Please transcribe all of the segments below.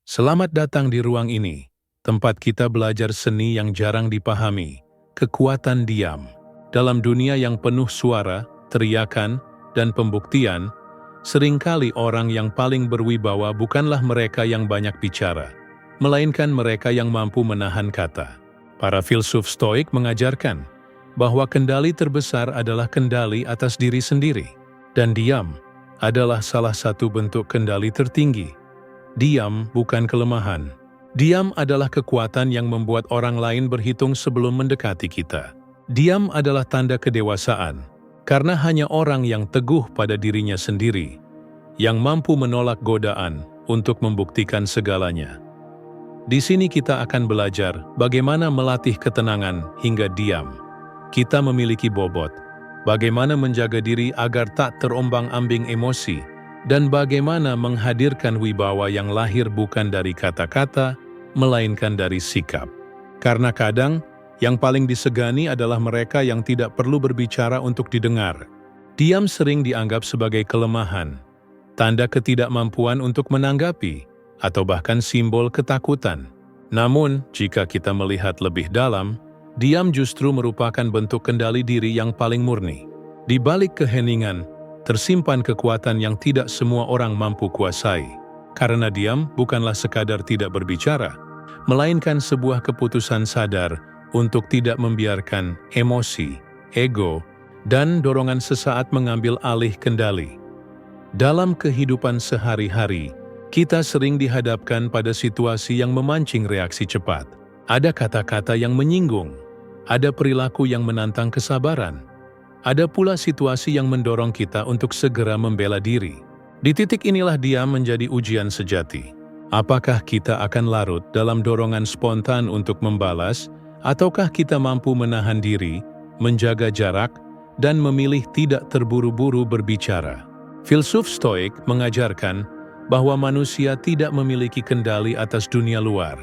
Selamat datang di ruang ini, tempat kita belajar seni yang jarang dipahami, kekuatan diam. Dalam dunia yang penuh suara, teriakan, dan pembuktian, seringkali orang yang paling berwibawa bukanlah mereka yang banyak bicara, melainkan mereka yang mampu menahan kata. Para filsuf Stoik mengajarkan bahwa kendali terbesar adalah kendali atas diri sendiri, dan diam adalah salah satu bentuk kendali tertinggi. Diam bukan kelemahan. Diam adalah kekuatan yang membuat orang lain berhitung sebelum mendekati kita. Diam adalah tanda kedewasaan, karena hanya orang yang teguh pada dirinya sendiri, yang mampu menolak godaan untuk membuktikan segalanya. Di sini kita akan belajar bagaimana melatih ketenangan hingga diam. Kita memiliki bobot, bagaimana menjaga diri agar tak terombang-ambing emosi, dan bagaimana menghadirkan wibawa yang lahir bukan dari kata-kata, melainkan dari sikap. Karena kadang, yang paling disegani adalah mereka yang tidak perlu berbicara untuk didengar. Diam sering dianggap sebagai kelemahan, tanda ketidakmampuan untuk menanggapi, atau bahkan simbol ketakutan. Namun, jika kita melihat lebih dalam, diam justru merupakan bentuk kendali diri yang paling murni. Di balik keheningan, tersimpan kekuatan yang tidak semua orang mampu kuasai. Karena diam bukanlah sekadar tidak berbicara, melainkan sebuah keputusan sadar untuk tidak membiarkan emosi, ego, dan dorongan sesaat mengambil alih kendali. Dalam kehidupan sehari-hari, kita sering dihadapkan pada situasi yang memancing reaksi cepat. Ada kata-kata yang menyinggung, ada perilaku yang menantang kesabaran, ada pula situasi yang mendorong kita untuk segera membela diri. Di titik inilah diam menjadi ujian sejati. Apakah kita akan larut dalam dorongan spontan untuk membalas, ataukah kita mampu menahan diri, menjaga jarak, dan memilih tidak terburu-buru berbicara? Filsuf Stoik mengajarkan bahwa manusia tidak memiliki kendali atas dunia luar,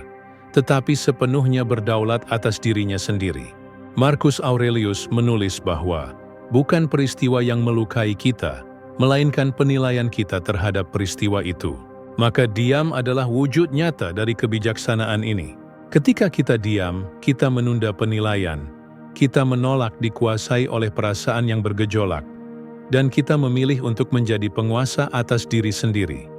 tetapi sepenuhnya berdaulat atas dirinya sendiri. Marcus Aurelius menulis bahwa bukan peristiwa yang melukai kita, melainkan penilaian kita terhadap peristiwa itu. Maka diam adalah wujud nyata dari kebijaksanaan ini. Ketika kita diam, kita menunda penilaian, kita menolak dikuasai oleh perasaan yang bergejolak, dan kita memilih untuk menjadi penguasa atas diri sendiri.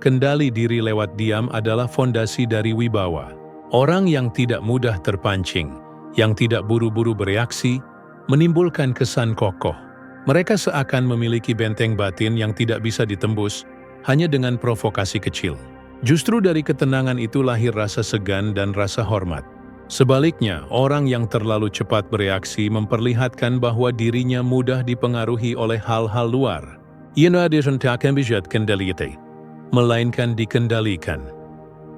Kendali diri lewat diam adalah fondasi dari wibawa. Orang yang tidak mudah terpancing, yang tidak buru-buru bereaksi, menimbulkan kesan kokoh. Mereka seakan memiliki benteng batin yang tidak bisa ditembus hanya dengan provokasi kecil. Justru dari ketenangan itu lahir rasa segan dan rasa hormat. Sebaliknya, orang yang terlalu cepat bereaksi memperlihatkan bahwa dirinya mudah dipengaruhi oleh hal-hal luar. Ia tidak bisa kendalikan, melainkan dikendalikan.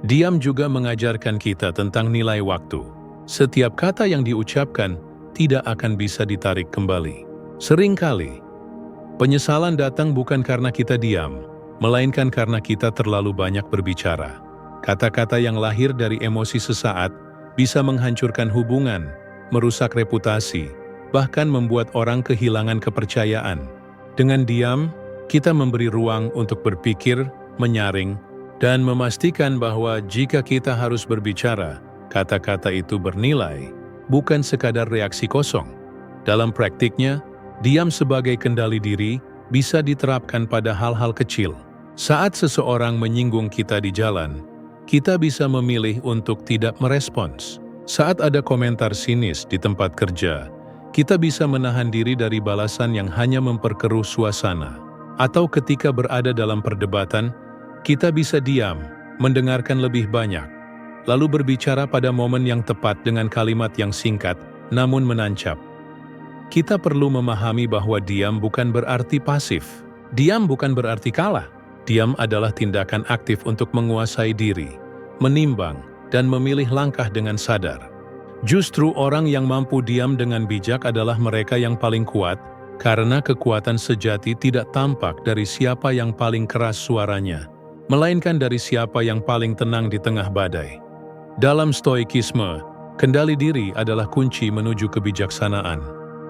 Diam juga mengajarkan kita tentang nilai waktu. Setiap kata yang diucapkan tidak akan bisa ditarik kembali. Seringkali, penyesalan datang bukan karena kita diam, melainkan karena kita terlalu banyak berbicara. Kata-kata yang lahir dari emosi sesaat bisa menghancurkan hubungan, merusak reputasi, bahkan membuat orang kehilangan kepercayaan. Dengan diam, kita memberi ruang untuk berpikir, menyaring, dan memastikan bahwa jika kita harus berbicara, kata-kata itu bernilai, bukan sekadar reaksi kosong. Dalam praktiknya, diam sebagai kendali diri bisa diterapkan pada hal-hal kecil. Saat seseorang menyinggung kita di jalan, kita bisa memilih untuk tidak merespons. Saat ada komentar sinis di tempat kerja, kita bisa menahan diri dari balasan yang hanya memperkeruh suasana. Atau ketika berada dalam perdebatan, kita bisa diam, mendengarkan lebih banyak, lalu berbicara pada momen yang tepat dengan kalimat yang singkat, namun menancap. Kita perlu memahami bahwa diam bukan berarti pasif. Diam bukan berarti kalah. Diam adalah tindakan aktif untuk menguasai diri, menimbang, dan memilih langkah dengan sadar. Justru orang yang mampu diam dengan bijak adalah mereka yang paling kuat, karena kekuatan sejati tidak tampak dari siapa yang paling keras suaranya, melainkan dari siapa yang paling tenang di tengah badai. Dalam Stoikisme, kendali diri adalah kunci menuju kebijaksanaan,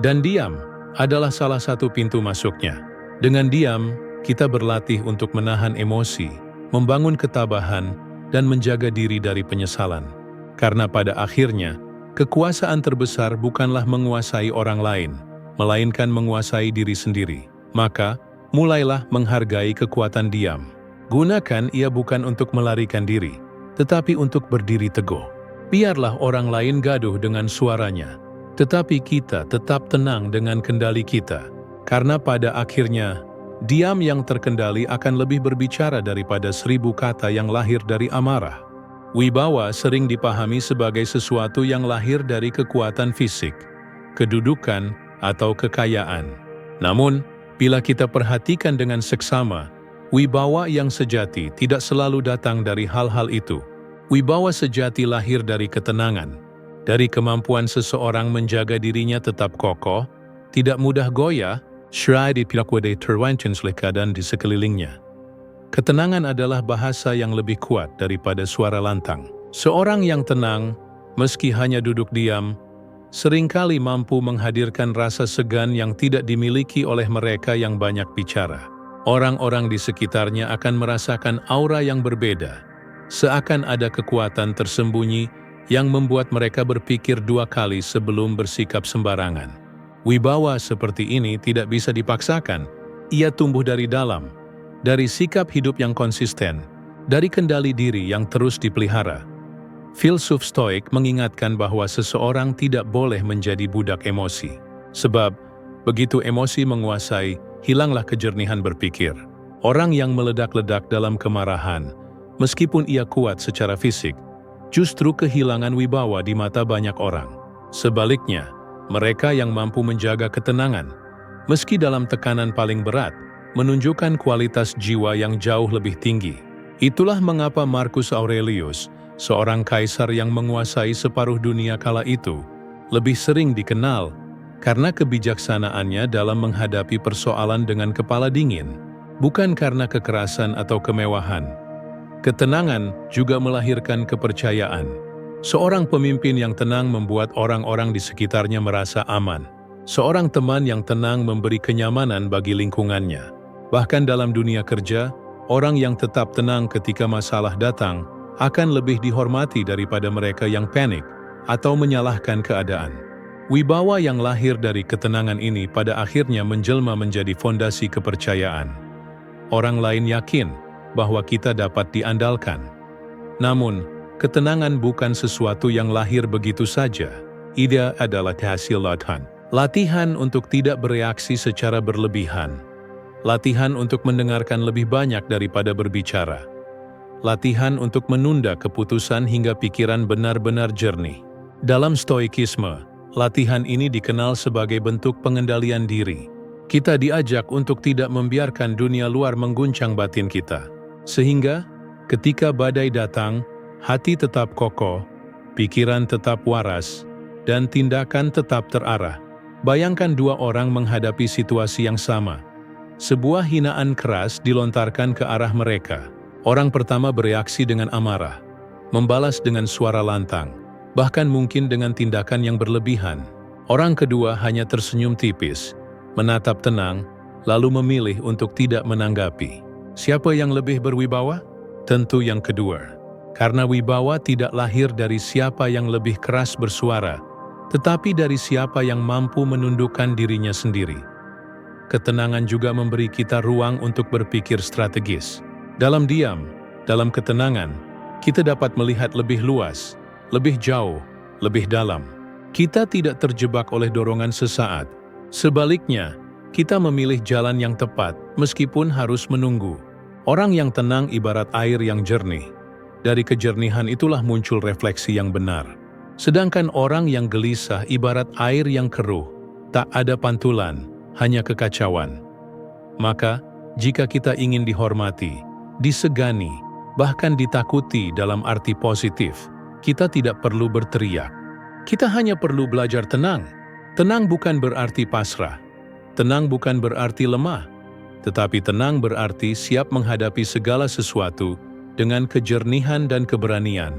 dan diam adalah salah satu pintu masuknya. Dengan diam, kita berlatih untuk menahan emosi, membangun ketabahan, dan menjaga diri dari penyesalan. Karena pada akhirnya, kekuasaan terbesar bukanlah menguasai orang lain, melainkan menguasai diri sendiri. Maka, mulailah menghargai kekuatan diam. Gunakan ia bukan untuk melarikan diri, tetapi untuk berdiri teguh. Biarlah orang lain gaduh dengan suaranya, tetapi kita tetap tenang dengan kendali kita. Karena pada akhirnya, diam yang terkendali akan lebih berbicara daripada 1000 kata yang lahir dari amarah. Wibawa sering dipahami sebagai sesuatu yang lahir dari kekuatan fisik, kedudukan, atau kekayaan. Namun, bila kita perhatikan dengan seksama, wibawa yang sejati tidak selalu datang dari hal-hal itu. Wibawa sejati lahir dari ketenangan, dari kemampuan seseorang menjaga dirinya tetap kokoh, tidak mudah goyah, syai dipilakwadai terwancun oleh keadaan di sekelilingnya. Ketenangan adalah bahasa yang lebih kuat daripada suara lantang. Seorang yang tenang, meski hanya duduk diam, seringkali mampu menghadirkan rasa segan yang tidak dimiliki oleh mereka yang banyak bicara. Orang-orang di sekitarnya akan merasakan aura yang berbeda, seakan ada kekuatan tersembunyi yang membuat mereka berpikir 2 kali sebelum bersikap sembarangan. Wibawa seperti ini tidak bisa dipaksakan. Ia tumbuh dari dalam, dari sikap hidup yang konsisten, dari kendali diri yang terus dipelihara. Filsuf Stoik mengingatkan bahwa seseorang tidak boleh menjadi budak emosi. Sebab, begitu emosi menguasai, hilanglah kejernihan berpikir. Orang yang meledak-ledak dalam kemarahan, meskipun ia kuat secara fisik, justru kehilangan wibawa di mata banyak orang. Sebaliknya, mereka yang mampu menjaga ketenangan, meski dalam tekanan paling berat, menunjukkan kualitas jiwa yang jauh lebih tinggi. Itulah mengapa Marcus Aurelius, seorang kaisar yang menguasai separuh dunia kala itu, lebih sering dikenal karena kebijaksanaannya dalam menghadapi persoalan dengan kepala dingin, bukan karena kekerasan atau kemewahan. Ketenangan juga melahirkan kepercayaan. Seorang pemimpin yang tenang membuat orang-orang di sekitarnya merasa aman. Seorang teman yang tenang memberi kenyamanan bagi lingkungannya. Bahkan dalam dunia kerja, orang yang tetap tenang ketika masalah datang akan lebih dihormati daripada mereka yang panik atau menyalahkan keadaan. Wibawa yang lahir dari ketenangan ini pada akhirnya menjelma menjadi fondasi kepercayaan. Orang lain yakin bahwa kita dapat diandalkan. Namun, ketenangan bukan sesuatu yang lahir begitu saja. Ia adalah hasil latihan. Latihan untuk tidak bereaksi secara berlebihan. Latihan untuk mendengarkan lebih banyak daripada berbicara. Latihan untuk menunda keputusan hingga pikiran benar-benar jernih. Dalam Stoikisme, latihan ini dikenal sebagai bentuk pengendalian diri. Kita diajak untuk tidak membiarkan dunia luar mengguncang batin kita. Sehingga, ketika badai datang, hati tetap kokoh, pikiran tetap waras, dan tindakan tetap terarah. Bayangkan 2 orang menghadapi situasi yang sama. Sebuah hinaan keras dilontarkan ke arah mereka. Orang pertama bereaksi dengan amarah, membalas dengan suara lantang, bahkan mungkin dengan tindakan yang berlebihan. Orang kedua hanya tersenyum tipis, menatap tenang, lalu memilih untuk tidak menanggapi. Siapa yang lebih berwibawa? Tentu yang kedua. Karena wibawa tidak lahir dari siapa yang lebih keras bersuara, tetapi dari siapa yang mampu menundukkan dirinya sendiri. Ketenangan juga memberi kita ruang untuk berpikir strategis. Dalam diam, dalam ketenangan, kita dapat melihat lebih luas, lebih jauh, lebih dalam. Kita tidak terjebak oleh dorongan sesaat. Sebaliknya, kita memilih jalan yang tepat meskipun harus menunggu. Orang yang tenang ibarat air yang jernih. Dari kejernihan itulah muncul refleksi yang benar. Sedangkan orang yang gelisah ibarat air yang keruh, tak ada pantulan, hanya kekacauan. Maka, jika kita ingin dihormati, disegani, bahkan ditakuti dalam arti positif, kita tidak perlu berteriak. Kita hanya perlu belajar tenang. Tenang bukan berarti pasrah. Tenang bukan berarti lemah. Tetapi tenang berarti siap menghadapi segala sesuatu dengan kejernihan dan keberanian.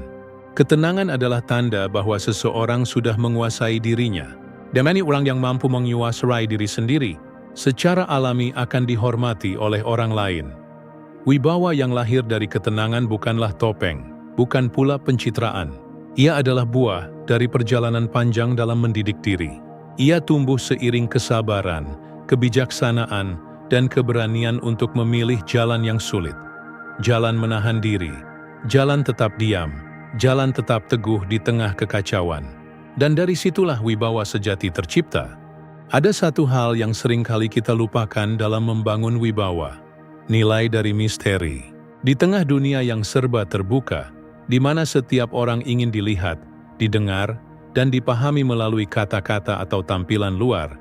Ketenangan adalah tanda bahwa seseorang sudah menguasai dirinya. Dan orang yang mampu menguasai diri sendiri, secara alami akan dihormati oleh orang lain. Wibawa yang lahir dari ketenangan bukanlah topeng, bukan pula pencitraan. Ia adalah buah dari perjalanan panjang dalam mendidik diri. Ia tumbuh seiring kesabaran, kebijaksanaan, dan keberanian untuk memilih jalan yang sulit. Jalan menahan diri, jalan tetap diam, jalan tetap teguh di tengah kekacauan. Dan dari situlah wibawa sejati tercipta. Ada satu hal yang sering kali kita lupakan dalam membangun wibawa, nilai dari misteri. Di tengah dunia yang serba terbuka, di mana setiap orang ingin dilihat, didengar, dan dipahami melalui kata-kata atau tampilan luar,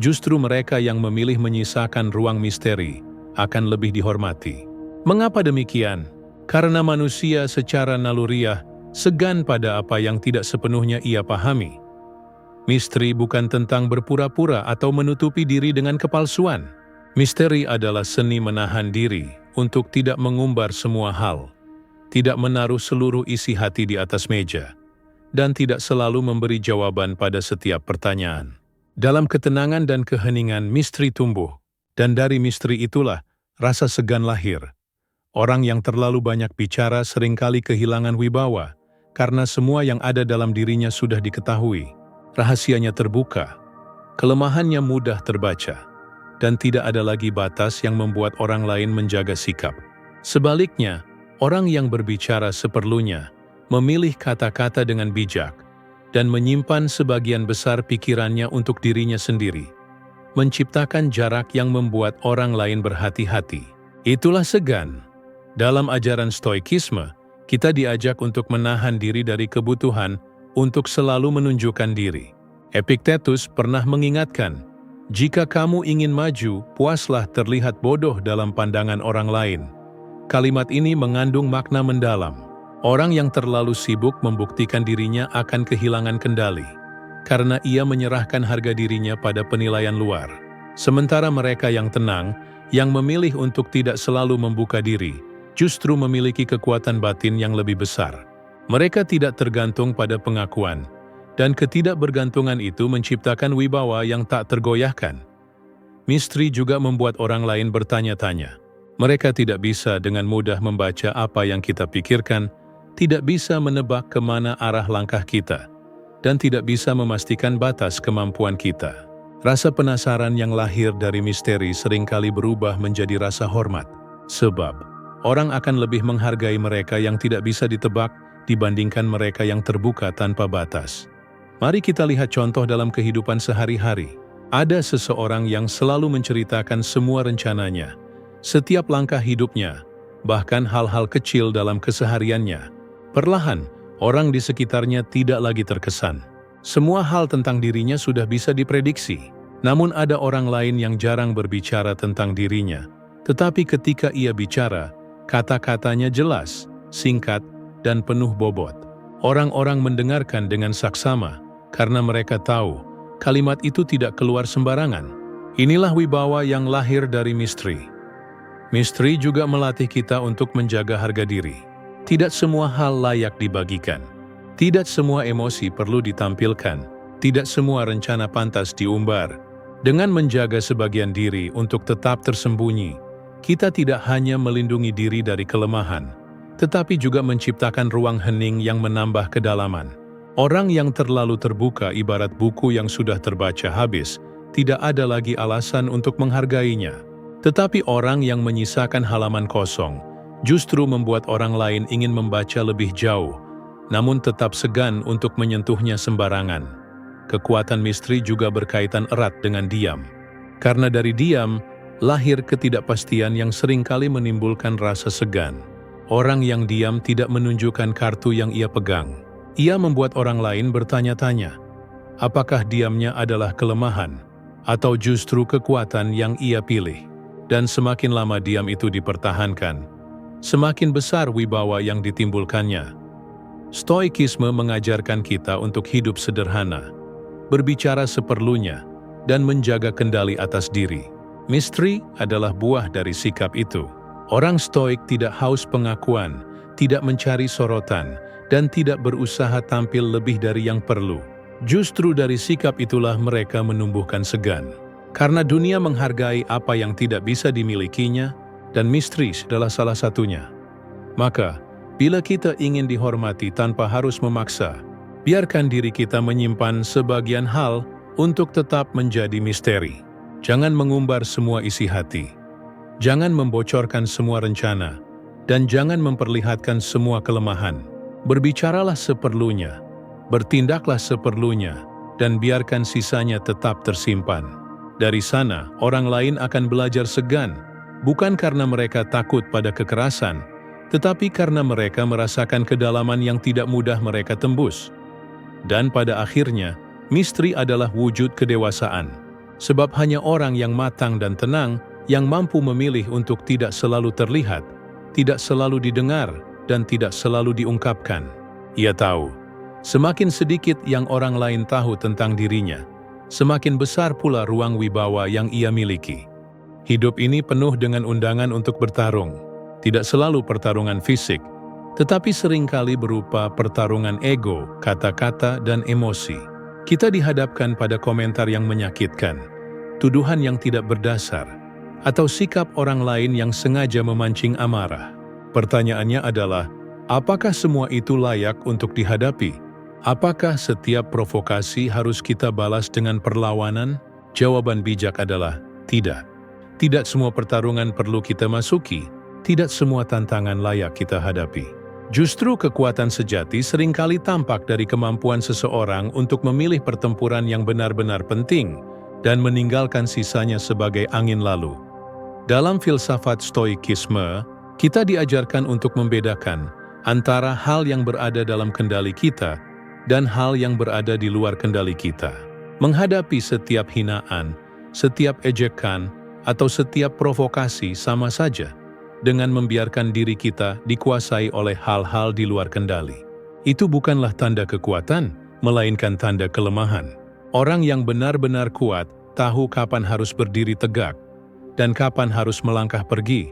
justru mereka yang memilih menyisakan ruang misteri akan lebih dihormati. Mengapa demikian? Karena manusia secara naluriah segan pada apa yang tidak sepenuhnya ia pahami. Misteri bukan tentang berpura-pura atau menutupi diri dengan kepalsuan. Misteri adalah seni menahan diri untuk tidak mengumbar semua hal, tidak menaruh seluruh isi hati di atas meja, dan tidak selalu memberi jawaban pada setiap pertanyaan. Dalam ketenangan dan keheningan misteri tumbuh, dan dari misteri itulah rasa segan lahir. Orang yang terlalu banyak bicara seringkali kehilangan wibawa, karena semua yang ada dalam dirinya sudah diketahui. Rahasianya terbuka, kelemahannya mudah terbaca, dan tidak ada lagi batas yang membuat orang lain menjaga sikap. Sebaliknya, orang yang berbicara seperlunya, memilih kata-kata dengan bijak, dan menyimpan sebagian besar pikirannya untuk dirinya sendiri, menciptakan jarak yang membuat orang lain berhati-hati. Itulah segan. Dalam ajaran Stoikisme, kita diajak untuk menahan diri dari kebutuhan untuk selalu menunjukkan diri. Epictetus pernah mengingatkan, jika kamu ingin maju, puaslah terlihat bodoh dalam pandangan orang lain. Kalimat ini mengandung makna mendalam. Orang yang terlalu sibuk membuktikan dirinya akan kehilangan kendali, karena ia menyerahkan harga dirinya pada penilaian luar. Sementara mereka yang tenang, yang memilih untuk tidak selalu membuka diri, justru memiliki kekuatan batin yang lebih besar. Mereka tidak tergantung pada pengakuan, dan ketidakbergantungan itu menciptakan wibawa yang tak tergoyahkan. Misteri juga membuat orang lain bertanya-tanya. Mereka tidak bisa dengan mudah membaca apa yang kita pikirkan, tidak bisa menebak kemana arah langkah kita, dan tidak bisa memastikan batas kemampuan kita. Rasa penasaran yang lahir dari misteri seringkali berubah menjadi rasa hormat, sebab orang akan lebih menghargai mereka yang tidak bisa ditebak dibandingkan mereka yang terbuka tanpa batas. Mari kita lihat contoh dalam kehidupan sehari-hari. Ada seseorang yang selalu menceritakan semua rencananya, setiap langkah hidupnya, bahkan hal-hal kecil dalam kesehariannya. Perlahan, orang di sekitarnya tidak lagi terkesan. Semua hal tentang dirinya sudah bisa diprediksi. Namun ada orang lain yang jarang berbicara tentang dirinya. Tetapi ketika ia bicara, kata-katanya jelas, singkat, dan penuh bobot. Orang-orang mendengarkan dengan saksama, karena mereka tahu, kalimat itu tidak keluar sembarangan. Inilah wibawa yang lahir dari misteri. Misteri juga melatih kita untuk menjaga harga diri. Tidak semua hal layak dibagikan. Tidak semua emosi perlu ditampilkan. Tidak semua rencana pantas diumbar. Dengan menjaga sebagian diri untuk tetap tersembunyi, kita tidak hanya melindungi diri dari kelemahan, tetapi juga menciptakan ruang hening yang menambah kedalaman. Orang yang terlalu terbuka ibarat buku yang sudah terbaca habis, tidak ada lagi alasan untuk menghargainya. Tetapi orang yang menyisakan halaman kosong, justru membuat orang lain ingin membaca lebih jauh, namun tetap segan untuk menyentuhnya sembarangan. Kekuatan misteri juga berkaitan erat dengan diam. Karena dari diam, lahir ketidakpastian yang seringkali menimbulkan rasa segan. Orang yang diam tidak menunjukkan kartu yang ia pegang. Ia membuat orang lain bertanya-tanya, apakah diamnya adalah kelemahan, atau justru kekuatan yang ia pilih. Dan semakin lama diam itu dipertahankan, semakin besar wibawa yang ditimbulkannya. Stoikisme mengajarkan kita untuk hidup sederhana, berbicara seperlunya, dan menjaga kendali atas diri. Misteri adalah buah dari sikap itu. Orang Stoik tidak haus pengakuan, tidak mencari sorotan, dan tidak berusaha tampil lebih dari yang perlu. Justru dari sikap itulah mereka menumbuhkan segan. Karena dunia menghargai apa yang tidak bisa dimilikinya, dan misteri adalah salah satunya. Maka, Bila kita ingin dihormati tanpa harus memaksa, biarkan diri kita menyimpan sebagian hal untuk tetap menjadi misteri. Jangan mengumbar semua isi hati. Jangan membocorkan semua rencana. Dan jangan memperlihatkan semua kelemahan. Berbicaralah seperlunya. Bertindaklah seperlunya. Dan biarkan sisanya tetap tersimpan. Dari sana, orang lain akan belajar segan. Bukan karena mereka takut pada kekerasan, tetapi karena mereka merasakan kedalaman yang tidak mudah mereka tembus. Dan pada akhirnya, misteri adalah wujud kedewasaan. Sebab hanya orang yang matang dan tenang yang mampu memilih untuk tidak selalu terlihat, tidak selalu didengar, dan tidak selalu diungkapkan. Ia tahu, semakin sedikit yang orang lain tahu tentang dirinya, semakin besar pula ruang wibawa yang ia miliki. Hidup ini penuh dengan undangan untuk bertarung. Tidak selalu pertarungan fisik, tetapi seringkali berupa pertarungan ego, kata-kata, dan emosi. Kita dihadapkan pada komentar yang menyakitkan, tuduhan yang tidak berdasar, atau sikap orang lain yang sengaja memancing amarah. Pertanyaannya adalah, apakah semua itu layak untuk dihadapi? Apakah setiap provokasi harus kita balas dengan perlawanan? Jawaban bijak adalah tidak. Tidak semua pertarungan perlu kita masuki, tidak semua tantangan layak kita hadapi. Justru kekuatan sejati seringkali tampak dari kemampuan seseorang untuk memilih pertempuran yang benar-benar penting dan meninggalkan sisanya sebagai angin lalu. Dalam filsafat stoikisme, kita diajarkan untuk membedakan antara hal yang berada dalam kendali kita dan hal yang berada di luar kendali kita. Menghadapi setiap hinaan, setiap ejekan, atau setiap provokasi sama saja dengan membiarkan diri kita dikuasai oleh hal-hal di luar kendali. Itu bukanlah tanda kekuatan, melainkan tanda kelemahan. Orang yang benar-benar kuat tahu kapan harus berdiri tegak dan kapan harus melangkah pergi.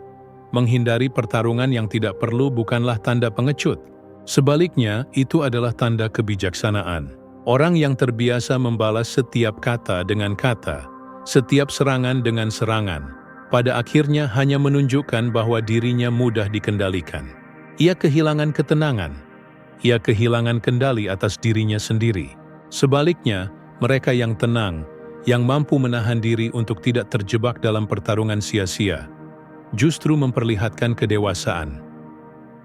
Menghindari pertarungan yang tidak perlu bukanlah tanda pengecut. Sebaliknya, itu adalah tanda kebijaksanaan. Orang yang terbiasa membalas setiap kata dengan kata, setiap serangan dengan serangan, pada akhirnya hanya menunjukkan bahwa dirinya mudah dikendalikan. Ia kehilangan ketenangan. Ia kehilangan kendali atas dirinya sendiri. Sebaliknya, mereka yang tenang, yang mampu menahan diri untuk tidak terjebak dalam pertarungan sia-sia, justru memperlihatkan kedewasaan.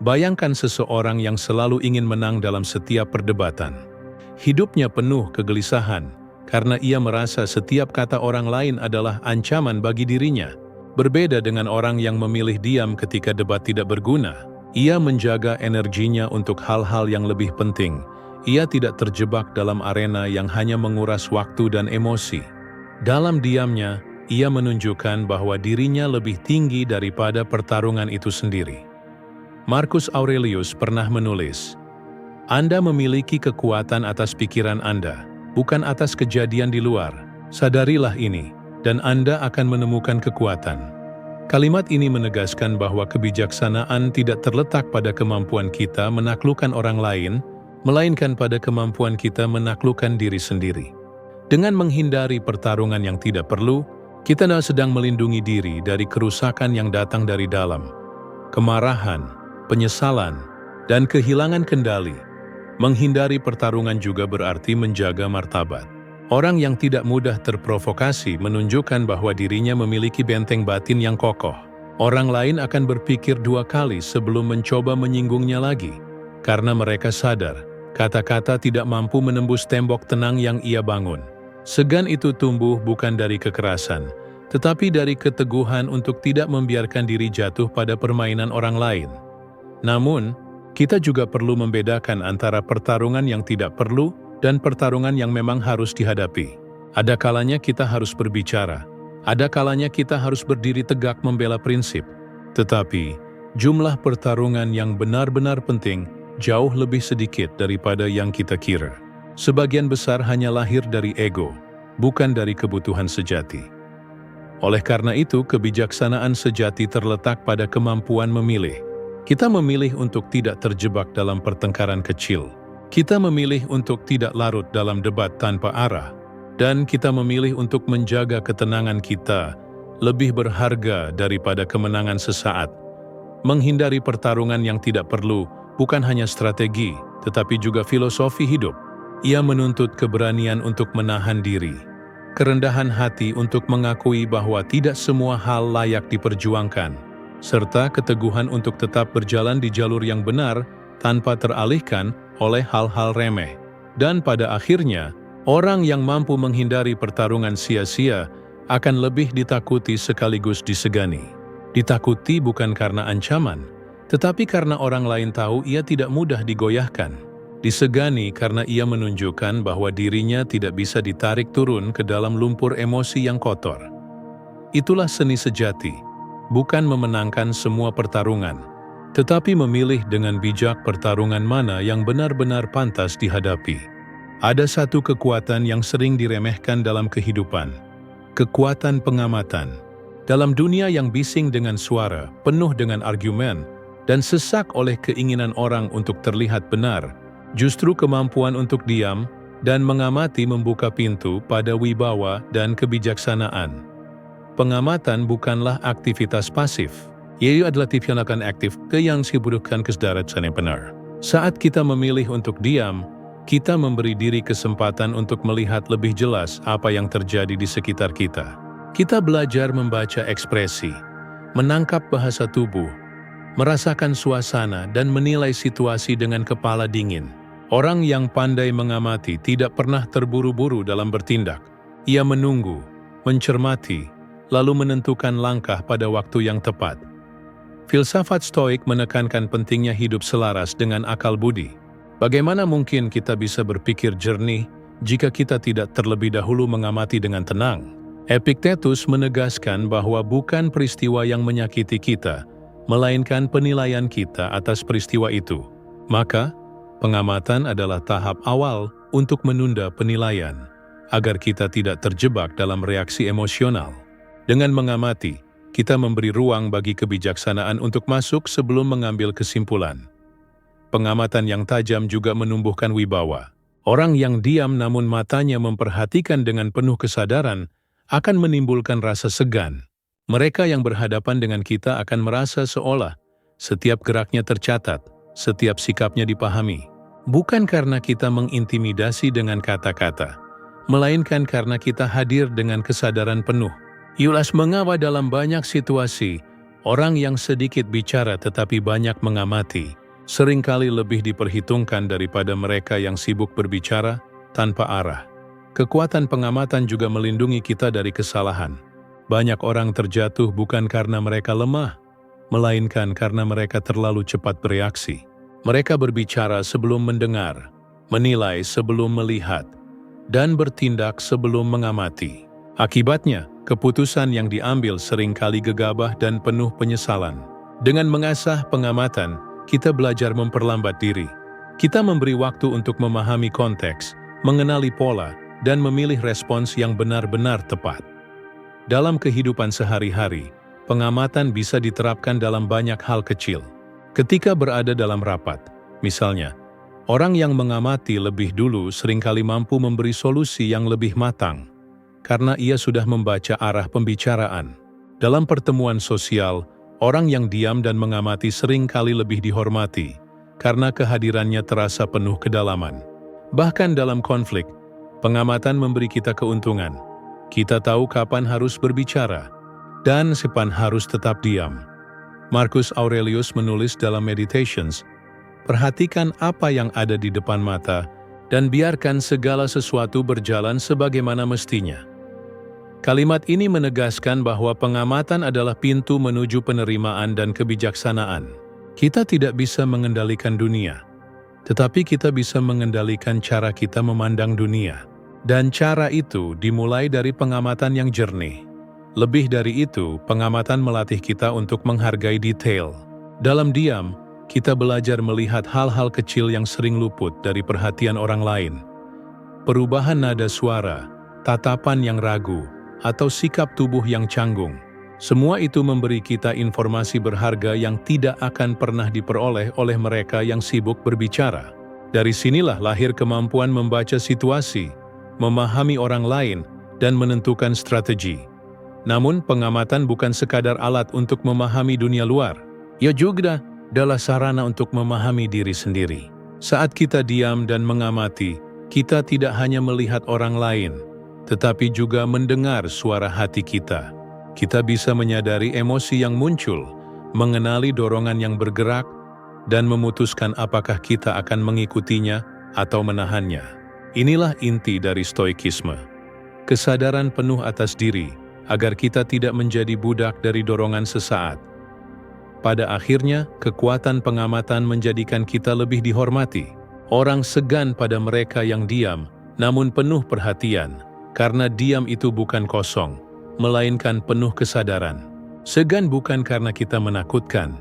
Bayangkan seseorang yang selalu ingin menang dalam setiap perdebatan. Hidupnya penuh kegelisahan, karena ia merasa setiap kata orang lain adalah ancaman bagi dirinya. Berbeda dengan orang yang memilih diam ketika debat tidak berguna. Ia menjaga energinya untuk hal-hal yang lebih penting. Ia tidak terjebak dalam arena yang hanya menguras waktu dan emosi. Dalam diamnya, ia menunjukkan bahwa dirinya lebih tinggi daripada pertarungan itu sendiri. Marcus Aurelius pernah menulis, "Anda memiliki kekuatan atas pikiran Anda, bukan atas kejadian di luar. Sadarilah ini, dan Anda akan menemukan kekuatan." Kalimat ini menegaskan bahwa kebijaksanaan tidak terletak pada kemampuan kita menaklukkan orang lain, melainkan pada kemampuan kita menaklukkan diri sendiri. Dengan menghindari pertarungan yang tidak perlu, kita sedang melindungi diri dari kerusakan yang datang dari dalam. Kemarahan, penyesalan, dan kehilangan kendali. Menghindari pertarungan juga berarti menjaga martabat. Orang yang tidak mudah terprovokasi menunjukkan bahwa dirinya memiliki benteng batin yang kokoh. Orang lain akan berpikir dua kali sebelum mencoba menyinggungnya lagi, karena mereka sadar kata-kata tidak mampu menembus tembok tenang yang ia bangun. Segan itu tumbuh bukan dari kekerasan, tetapi dari keteguhan untuk tidak membiarkan diri jatuh pada permainan orang lain. Namun, kita juga perlu membedakan antara pertarungan yang tidak perlu dan pertarungan yang memang harus dihadapi. Ada kalanya kita harus berbicara, ada kalanya kita harus berdiri tegak membela prinsip. Tetapi, jumlah pertarungan yang benar-benar penting jauh lebih sedikit daripada yang kita kira. Sebagian besar hanya lahir dari ego, bukan dari kebutuhan sejati. Oleh karena itu, kebijaksanaan sejati terletak pada kemampuan memilih. Kita memilih untuk tidak terjebak dalam pertengkaran kecil. Kita memilih untuk tidak larut dalam debat tanpa arah. Dan kita memilih untuk menjaga ketenangan kita lebih berharga daripada kemenangan sesaat. Menghindari pertarungan yang tidak perlu bukan hanya strategi, tetapi juga filosofi hidup. Ia menuntut keberanian untuk menahan diri, kerendahan hati untuk mengakui bahwa tidak semua hal layak diperjuangkan, serta keteguhan untuk tetap berjalan di jalur yang benar tanpa teralihkan oleh hal-hal remeh. Dan pada akhirnya, orang yang mampu menghindari pertarungan sia-sia akan lebih ditakuti sekaligus disegani. Ditakuti bukan karena ancaman, tetapi karena orang lain tahu ia tidak mudah digoyahkan. Disegani karena ia menunjukkan bahwa dirinya tidak bisa ditarik turun ke dalam lumpur emosi yang kotor. Itulah seni sejati, bukan memenangkan semua pertarungan, tetapi memilih dengan bijak pertarungan mana yang benar-benar pantas dihadapi. Ada satu kekuatan yang sering diremehkan dalam kehidupan, kekuatan pengamatan. Dalam dunia yang bising dengan suara, penuh dengan argumen, dan sesak oleh keinginan orang untuk terlihat benar, justru kemampuan untuk diam dan mengamati membuka pintu pada wibawa dan kebijaksanaan. Pengamatan bukanlah aktivitas pasif. Ia adalah tindakan aktif yang dibutuhkan kesadaran yang benar. Saat kita memilih untuk diam, kita memberi diri kesempatan untuk melihat lebih jelas apa yang terjadi di sekitar kita. Kita belajar membaca ekspresi, menangkap bahasa tubuh, merasakan suasana dan menilai situasi dengan kepala dingin. Orang yang pandai mengamati tidak pernah terburu-buru dalam bertindak. Ia menunggu, mencermati, lalu menentukan langkah pada waktu yang tepat. Filsafat Stoik menekankan pentingnya hidup selaras dengan akal budi. Bagaimana mungkin kita bisa berpikir jernih jika kita tidak terlebih dahulu mengamati dengan tenang? Epictetus menegaskan bahwa bukan peristiwa yang menyakiti kita, melainkan penilaian kita atas peristiwa itu. Maka, pengamatan adalah tahap awal untuk menunda penilaian, agar kita tidak terjebak dalam reaksi emosional. Dengan mengamati, kita memberi ruang bagi kebijaksanaan untuk masuk sebelum mengambil kesimpulan. Pengamatan yang tajam juga menumbuhkan wibawa. Orang yang diam namun matanya memperhatikan dengan penuh kesadaran akan menimbulkan rasa segan. Mereka yang berhadapan dengan kita akan merasa seolah setiap geraknya tercatat, setiap sikapnya dipahami. Bukan karena kita mengintimidasi dengan kata-kata, melainkan karena kita hadir dengan kesadaran penuh. Yulas mengapa dalam banyak situasi, orang yang sedikit bicara tetapi banyak mengamati, seringkali lebih diperhitungkan daripada mereka yang sibuk berbicara tanpa arah. Kekuatan pengamatan juga melindungi kita dari kesalahan. Banyak orang terjatuh bukan karena mereka lemah, melainkan karena mereka terlalu cepat bereaksi. Mereka berbicara sebelum mendengar, menilai sebelum melihat, dan bertindak sebelum mengamati. Akibatnya, keputusan yang diambil seringkali gegabah dan penuh penyesalan. Dengan mengasah pengamatan, kita belajar memperlambat diri. Kita memberi waktu untuk memahami konteks, mengenali pola, dan memilih respons yang benar-benar tepat. Dalam kehidupan sehari-hari, pengamatan bisa diterapkan dalam banyak hal kecil. Ketika berada dalam rapat, misalnya, orang yang mengamati lebih dulu seringkali mampu memberi solusi yang lebih matang, karena ia sudah membaca arah pembicaraan. Dalam pertemuan sosial, orang yang diam dan mengamati seringkali lebih dihormati, karena kehadirannya terasa penuh kedalaman. Bahkan dalam konflik, pengamatan memberi kita keuntungan. Kita tahu kapan harus berbicara, dan kapan harus tetap diam. Marcus Aurelius menulis dalam Meditations, "Perhatikan apa yang ada di depan mata, dan biarkan segala sesuatu berjalan sebagaimana mestinya." Kalimat ini menegaskan bahwa pengamatan adalah pintu menuju penerimaan dan kebijaksanaan. Kita tidak bisa mengendalikan dunia, tetapi kita bisa mengendalikan cara kita memandang dunia. Dan cara itu dimulai dari pengamatan yang jernih. Lebih dari itu, pengamatan melatih kita untuk menghargai detail. Dalam diam, kita belajar melihat hal-hal kecil yang sering luput dari perhatian orang lain. Perubahan nada suara, tatapan yang ragu, atau sikap tubuh yang canggung. Semua itu memberi kita informasi berharga yang tidak akan pernah diperoleh oleh mereka yang sibuk berbicara. Dari sinilah lahir kemampuan membaca situasi, memahami orang lain, dan menentukan strategi. Namun, pengamatan bukan sekadar alat untuk memahami dunia luar. Ia juga adalah sarana untuk memahami diri sendiri. Saat kita diam dan mengamati, kita tidak hanya melihat orang lain, tetapi juga mendengar suara hati kita. Kita bisa menyadari emosi yang muncul, mengenali dorongan yang bergerak, dan memutuskan apakah kita akan mengikutinya atau menahannya. Inilah inti dari stoikisme. Kesadaran penuh atas diri, agar kita tidak menjadi budak dari dorongan sesaat. Pada akhirnya, kekuatan pengamatan menjadikan kita lebih dihormati. Orang segan pada mereka yang diam, namun penuh perhatian, karena diam itu bukan kosong, melainkan penuh kesadaran. Segan bukan karena kita menakutkan,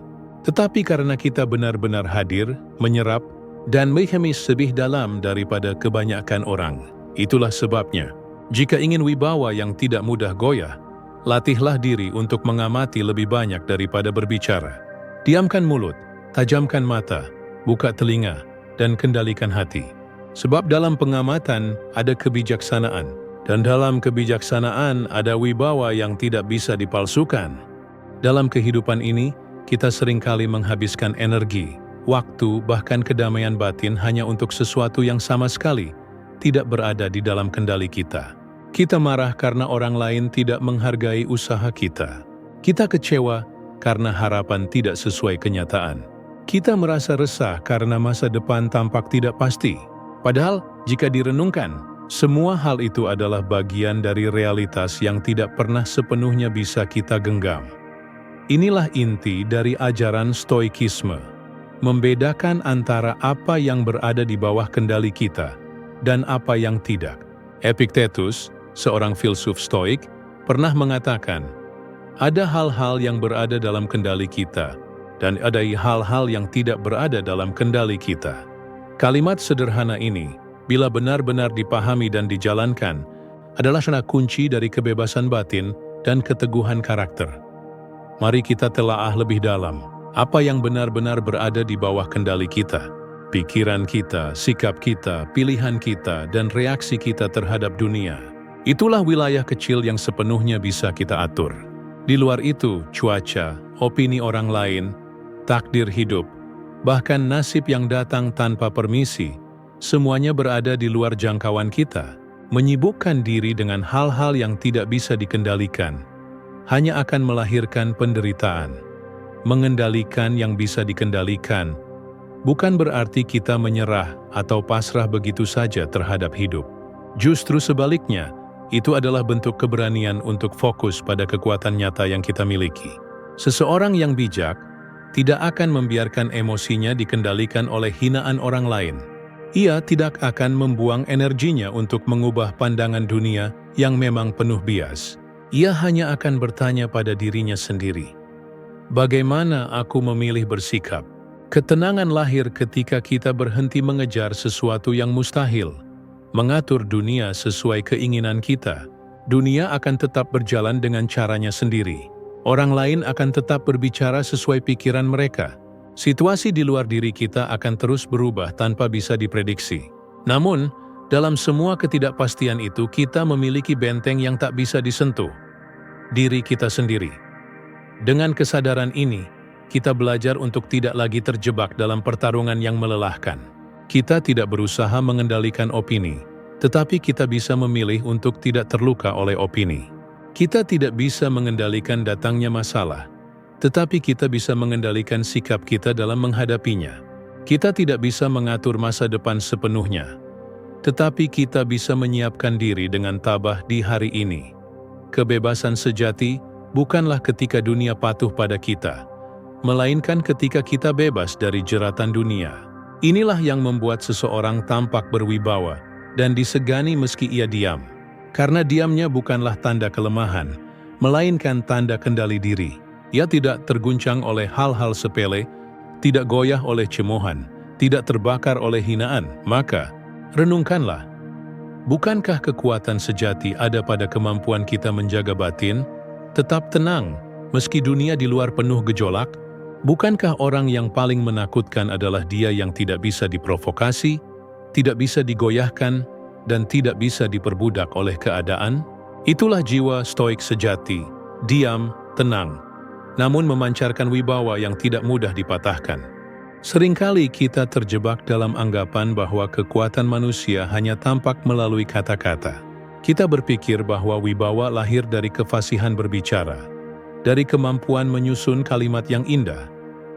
tetapi karena kita benar-benar hadir, menyerap, dan memahami lebih dalam daripada kebanyakan orang. Itulah sebabnya, jika ingin wibawa yang tidak mudah goyah, latihlah diri untuk mengamati lebih banyak daripada berbicara. Diamkan mulut, tajamkan mata, buka telinga, dan kendalikan hati. Sebab dalam pengamatan ada kebijaksanaan, dan dalam kebijaksanaan ada wibawa yang tidak bisa dipalsukan. Dalam kehidupan ini, kita seringkali menghabiskan energi, waktu, bahkan kedamaian batin hanya untuk sesuatu yang sama sekali tidak berada di dalam kendali kita. Kita marah karena orang lain tidak menghargai usaha kita. Kita kecewa karena harapan tidak sesuai kenyataan. Kita merasa resah karena masa depan tampak tidak pasti. Padahal, jika direnungkan, semua hal itu adalah bagian dari realitas yang tidak pernah sepenuhnya bisa kita genggam. Inilah inti dari ajaran stoikisme, membedakan antara apa yang berada di bawah kendali kita dan apa yang tidak. Epictetus, seorang filsuf stoik, pernah mengatakan, ada hal-hal yang berada dalam kendali kita, dan ada hal-hal yang tidak berada dalam kendali kita. Kalimat sederhana ini, bila benar-benar dipahami dan dijalankan, adalah kunci dari kebebasan batin dan keteguhan karakter. Mari kita telaah lebih dalam, apa yang benar-benar berada di bawah kendali kita. Pikiran kita, sikap kita, pilihan kita, dan reaksi kita terhadap dunia. Itulah wilayah kecil yang sepenuhnya bisa kita atur. Di luar itu, cuaca, opini orang lain, takdir hidup, bahkan nasib yang datang tanpa permisi, semuanya berada di luar jangkauan kita. Menyibukkan diri dengan hal-hal yang tidak bisa dikendalikan, hanya akan melahirkan penderitaan. Mengendalikan yang bisa dikendalikan, bukan berarti kita menyerah atau pasrah begitu saja terhadap hidup. Justru sebaliknya, itu adalah bentuk keberanian untuk fokus pada kekuatan nyata yang kita miliki. Seseorang yang bijak tidak akan membiarkan emosinya dikendalikan oleh hinaan orang lain. Ia tidak akan membuang energinya untuk mengubah pandangan dunia yang memang penuh bias. Ia hanya akan bertanya pada dirinya sendiri, bagaimana aku memilih bersikap? Ketenangan lahir ketika kita berhenti mengejar sesuatu yang mustahil, mengatur dunia sesuai keinginan kita. Dunia akan tetap berjalan dengan caranya sendiri. Orang lain akan tetap berbicara sesuai pikiran mereka. Situasi di luar diri kita akan terus berubah tanpa bisa diprediksi. Namun, dalam semua ketidakpastian itu kita memiliki benteng yang tak bisa disentuh, diri kita sendiri. Dengan kesadaran ini, kita belajar untuk tidak lagi terjebak dalam pertarungan yang melelahkan. Kita tidak berusaha mengendalikan opini, tetapi kita bisa memilih untuk tidak terluka oleh opini. Kita tidak bisa mengendalikan datangnya masalah, tetapi kita bisa mengendalikan sikap kita dalam menghadapinya. Kita tidak bisa mengatur masa depan sepenuhnya, tetapi kita bisa menyiapkan diri dengan tabah di hari ini. Kebebasan sejati bukanlah ketika dunia patuh pada kita, melainkan ketika kita bebas dari jeratan dunia. Inilah yang membuat seseorang tampak berwibawa dan disegani meski ia diam. Karena diamnya bukanlah tanda kelemahan, melainkan tanda kendali diri. Ia tidak terguncang oleh hal-hal sepele, tidak goyah oleh cemoohan, tidak terbakar oleh hinaan. Maka, renungkanlah, bukankah kekuatan sejati ada pada kemampuan kita menjaga batin, tetap tenang, meski dunia di luar penuh gejolak? Bukankah orang yang paling menakutkan adalah dia yang tidak bisa diprovokasi, tidak bisa digoyahkan, dan tidak bisa diperbudak oleh keadaan? Itulah jiwa stoik sejati, diam, tenang, namun memancarkan wibawa yang tidak mudah dipatahkan. Seringkali kita terjebak dalam anggapan bahwa kekuatan manusia hanya tampak melalui kata-kata. Kita berpikir bahwa wibawa lahir dari kefasihan berbicara, dari kemampuan menyusun kalimat yang indah,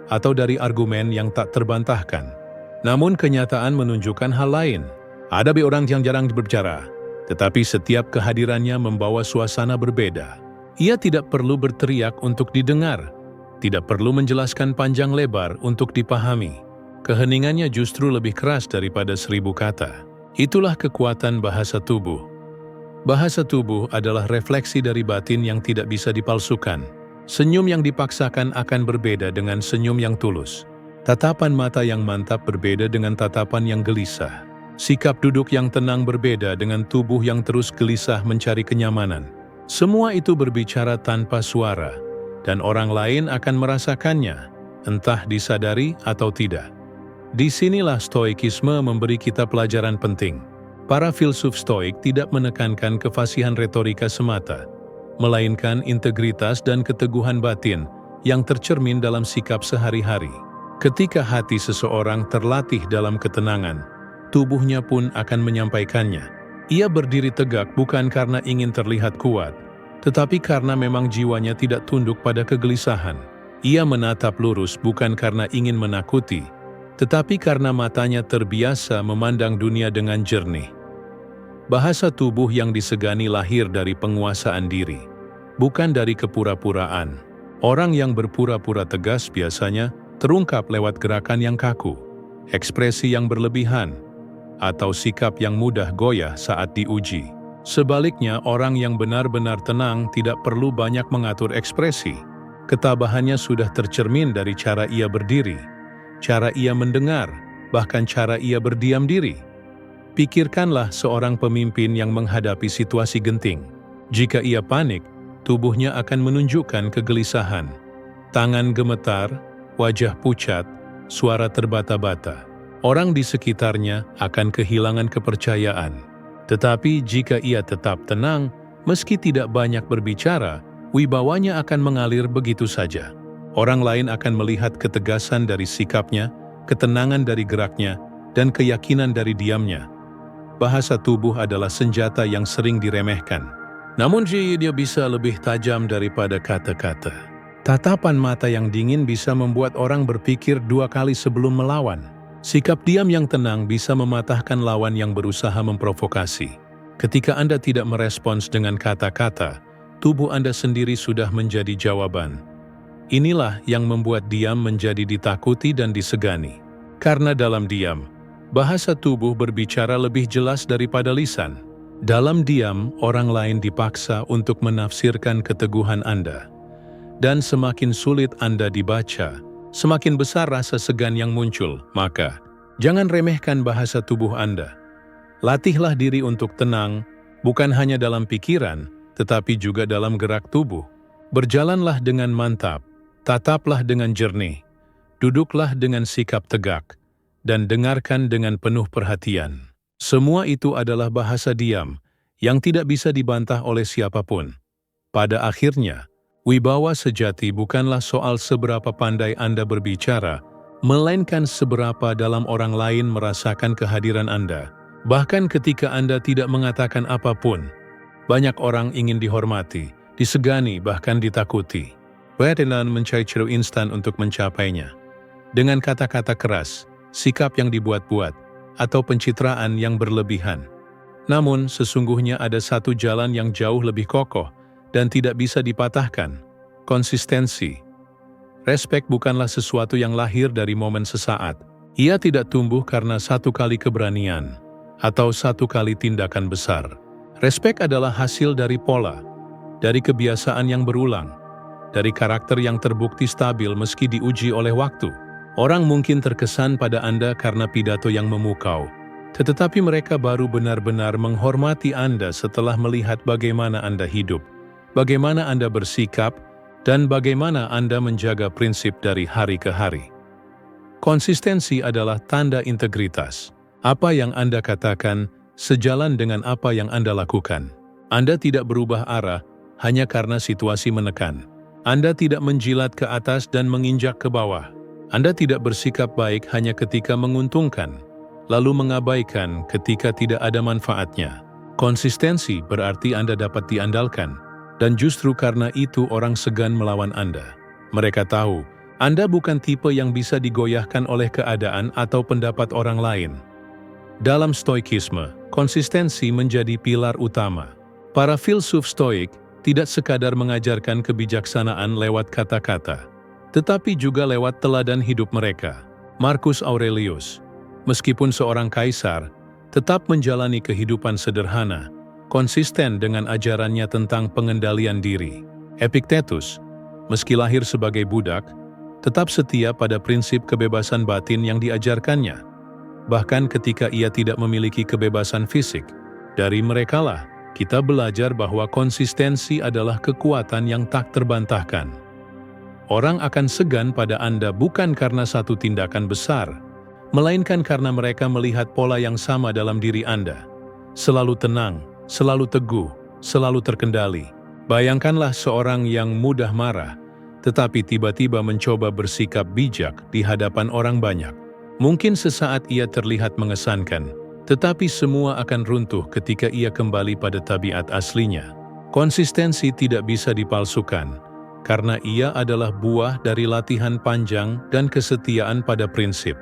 atau dari argumen yang tak terbantahkan. Namun kenyataan menunjukkan hal lain. Ada orang yang jarang berbicara, tetapi setiap kehadirannya membawa suasana berbeda. Ia tidak perlu berteriak untuk didengar, tidak perlu menjelaskan panjang lebar untuk dipahami. Keheningannya justru lebih keras daripada 1000 kata. Itulah kekuatan bahasa tubuh. Bahasa tubuh adalah refleksi dari batin yang tidak bisa dipalsukan. Senyum yang dipaksakan akan berbeda dengan senyum yang tulus. Tatapan mata yang mantap berbeda dengan tatapan yang gelisah. Sikap duduk yang tenang berbeda dengan tubuh yang terus gelisah mencari kenyamanan. Semua itu berbicara tanpa suara, dan orang lain akan merasakannya, entah disadari atau tidak. Disinilah Stoikisme memberi kita pelajaran penting. Para filsuf Stoik tidak menekankan kefasihan retorika semata, melainkan integritas dan keteguhan batin yang tercermin dalam sikap sehari-hari. Ketika hati seseorang terlatih dalam ketenangan, tubuhnya pun akan menyampaikannya. Ia berdiri tegak bukan karena ingin terlihat kuat, tetapi karena memang jiwanya tidak tunduk pada kegelisahan. Ia menatap lurus bukan karena ingin menakuti, tetapi karena matanya terbiasa memandang dunia dengan jernih. Bahasa tubuh yang disegani lahir dari penguasaan diri, bukan dari kepura-puraan. Orang yang berpura-pura tegas biasanya terungkap lewat gerakan yang kaku, ekspresi yang berlebihan, atau sikap yang mudah goyah saat diuji. Sebaliknya, orang yang benar-benar tenang tidak perlu banyak mengatur ekspresi. Ketabahannya sudah tercermin dari cara ia berdiri, cara ia mendengar, bahkan cara ia berdiam diri. Pikirkanlah seorang pemimpin yang menghadapi situasi genting. Jika ia panik, tubuhnya akan menunjukkan kegelisahan. Tangan gemetar, wajah pucat, suara terbata-bata. Orang di sekitarnya akan kehilangan kepercayaan. Tetapi jika ia tetap tenang, meski tidak banyak berbicara, wibawanya akan mengalir begitu saja. Orang lain akan melihat ketegasan dari sikapnya, ketenangan dari geraknya, dan keyakinan dari diamnya. Bahasa tubuh adalah senjata yang sering diremehkan. Namun dia bisa lebih tajam daripada kata-kata. Tatapan mata yang dingin bisa membuat orang berpikir 2 kali sebelum melawan. Sikap diam yang tenang bisa mematahkan lawan yang berusaha memprovokasi. Ketika Anda tidak merespons dengan kata-kata, tubuh Anda sendiri sudah menjadi jawaban. Inilah yang membuat diam menjadi ditakuti dan disegani. Karena dalam diam, bahasa tubuh berbicara lebih jelas daripada lisan. Dalam diam, orang lain dipaksa untuk menafsirkan keteguhan Anda. Dan semakin sulit Anda dibaca, semakin besar rasa segan yang muncul. Maka, jangan remehkan bahasa tubuh Anda. Latihlah diri untuk tenang, bukan hanya dalam pikiran, tetapi juga dalam gerak tubuh. Berjalanlah dengan mantap, tataplah dengan jernih, duduklah dengan sikap tegak, dan dengarkan dengan penuh perhatian. Semua itu adalah bahasa diam yang tidak bisa dibantah oleh siapapun. Pada akhirnya, wibawa sejati bukanlah soal seberapa pandai Anda berbicara, melainkan seberapa dalam orang lain merasakan kehadiran Anda. Bahkan ketika Anda tidak mengatakan apapun, banyak orang ingin dihormati, disegani, bahkan ditakuti. Wetenan mencari cara instan untuk mencapainya. Dengan kata-kata keras, sikap yang dibuat-buat, atau pencitraan yang berlebihan. Namun, sesungguhnya ada satu jalan yang jauh lebih kokoh dan tidak bisa dipatahkan: konsistensi. Respek bukanlah sesuatu yang lahir dari momen sesaat. Ia tidak tumbuh karena satu kali keberanian atau satu kali tindakan besar. Respek adalah hasil dari pola, dari kebiasaan yang berulang, dari karakter yang terbukti stabil meski diuji oleh waktu. Orang mungkin terkesan pada Anda karena pidato yang memukau, tetapi mereka baru benar-benar menghormati Anda setelah melihat bagaimana Anda hidup, bagaimana Anda bersikap, dan bagaimana Anda menjaga prinsip dari hari ke hari. Konsistensi adalah tanda integritas. Apa yang Anda katakan sejalan dengan apa yang Anda lakukan. Anda tidak berubah arah hanya karena situasi menekan. Anda tidak menjilat ke atas dan menginjak ke bawah. Anda tidak bersikap baik hanya ketika menguntungkan, lalu mengabaikan ketika tidak ada manfaatnya. Konsistensi berarti Anda dapat diandalkan, dan justru karena itu orang segan melawan Anda. Mereka tahu, Anda bukan tipe yang bisa digoyahkan oleh keadaan atau pendapat orang lain. Dalam Stoikisme, konsistensi menjadi pilar utama. Para filsuf Stoik tidak sekadar mengajarkan kebijaksanaan lewat kata-kata, tetapi juga lewat teladan hidup mereka. Marcus Aurelius, meskipun seorang kaisar, tetap menjalani kehidupan sederhana, konsisten dengan ajarannya tentang pengendalian diri. Epictetus, meski lahir sebagai budak, tetap setia pada prinsip kebebasan batin yang diajarkannya. Bahkan ketika ia tidak memiliki kebebasan fisik, dari merekalah kita belajar bahwa konsistensi adalah kekuatan yang tak terbantahkan. Orang akan segan pada Anda bukan karena satu tindakan besar, melainkan karena mereka melihat pola yang sama dalam diri Anda. Selalu tenang, selalu teguh, selalu terkendali. Bayangkanlah seorang yang mudah marah, tetapi tiba-tiba mencoba bersikap bijak di hadapan orang banyak. Mungkin sesaat ia terlihat mengesankan, tetapi semua akan runtuh ketika ia kembali pada tabiat aslinya. Konsistensi tidak bisa dipalsukan, karena ia adalah buah dari latihan panjang dan kesetiaan pada prinsip.